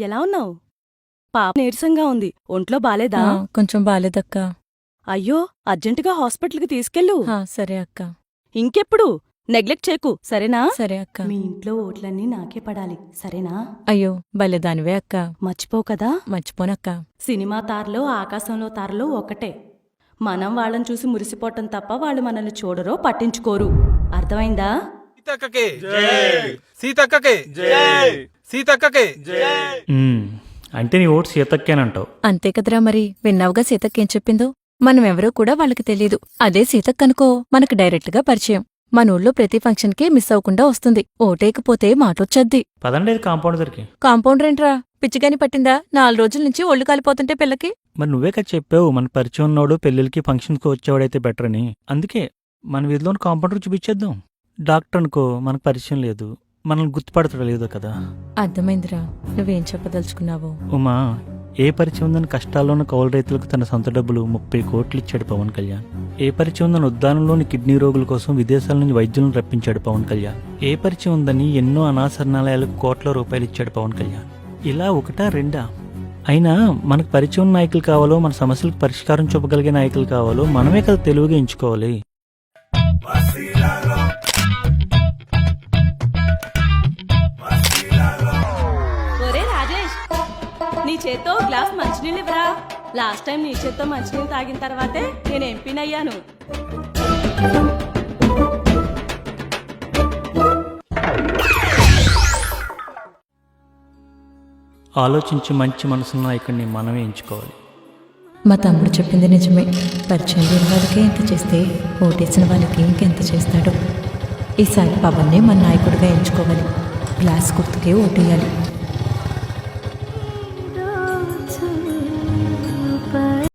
ఎలా ఉన్నావు? పాప నీరసంగా ఉంది. ఒంట్లో బాలేదా? కొంచెం బాలేదక్క. అయ్యో, అర్జెంటుగా హాస్పిటల్కి తీసుకెళ్ళు. సరే అక్క. ఇంకెప్పుడు నెగ్లెక్ట్ చేయకు, సరేనా? సరే అక్క. మీ ఇంట్లో ఓట్లన్నీ నాకే పడాలి, సరేనా? అయ్యో భలేదానివే అక్క. మర్చిపోవు కదా? మర్చిపోనక్క. సినిమా తారలో ఆకాశంలో తారలో ఒకటే. మనం వాళ్ళని చూసి మురిసిపోవటం తప్ప వాళ్ళు మనల్ని చూడరో పట్టించుకోరు. అర్థమైందా? అంటే నీ ఓటు సీతక్కేనంటావు. అంతే కదరా మరి. విన్నావుగా సీతక్కేం చెప్పిందో? మనమెవరో కూడా వాళ్ళకి తెలీదు. అదే సీతక్కనుకో మనకు డైరెక్ట్ గా పరిచయం. మన ఊళ్ళో ప్రతి ఫంక్షన్ కి మిస్ అవ్వకుండా వస్తుంది. ఓటేకపోతే మాటొచ్చద్ది. పదండి కాంపౌండ్ దగ్గరికి. కాంపౌండర్ ఏంట్రా, పిచ్చిగాని పట్టిందా? 4 రోజుల నుంచి ఒళ్ళు కాలిపోతుంటే పిల్లకి. మరి నువ్వే కదా చెప్పావు మన పరిచయం ఉన్నోడు పెళ్లికి ఫంక్షన్స్కి వచ్చేవాడైతే బెటర్ అని. అందుకే మన వీధిలోని కాంపౌండర్ చూపించేద్దాం. డాక్టర్ అనుకో మనకు పరిచయం లేదు, మనల్ని గుర్తుపడతాడు లేదో కదా. అర్థమైందిరా, నువ్వేం చెప్పదలుచుకున్నావో. ఉమా, ఏ పరిచయం ఉందని కష్టాల్లో ఉన్న కౌలు రైతులకు తన సొంత డబ్బులు 30 కోట్లు ఇచ్చాడు పవన్ కళ్యాణ్. ఏ పరిచయం ఉందని ఉద్దానంలోని కిడ్నీ రోగుల కోసం విదేశాల నుంచి వైద్యులను రప్పించాడు పవన్ కళ్యాణ్. ఏ పరిచయం ఉందని ఎన్నో అనాశరణాలయాలకు కోట్ల రూపాయలు ఇచ్చాడు పవన్ కళ్యాణ్. ఇలా ఒకటా రెండా? అయినా మనకు పరిచయం నాయకులు కావాలో, మన సమస్యలకు పరిష్కారం చూపగలిగే నాయకులు కావాలో మనమే కదా తెలివిగా ఎంచుకోవాలి. ఒరే రాజేష్, నీ చేత్తో గ్లాస్ మంచినీళ్ళు ఇవ్వరా. లాస్ట్ టైం నీ చేత్తో మంచినీళ్ళు తాగిన తర్వాతే నేను ఎంపీనయ్యాను. ఆలోచించి మంచి మనసున్న నాయకుడిని మనమే ఎంచుకోవాలి. మా తమ్ముడు చెప్పింది నిజమే. పరిచయం లేని వాళ్ళకి ఎంత చేస్తే ఓటేసిన వాళ్ళకి ఇంకెంత చేస్తాడో. ఈసారి పవన్నే మన నాయకుడిగా ఎంచుకోవాలి. గ్లాస్ గుర్తుకే ఓటేయాలి.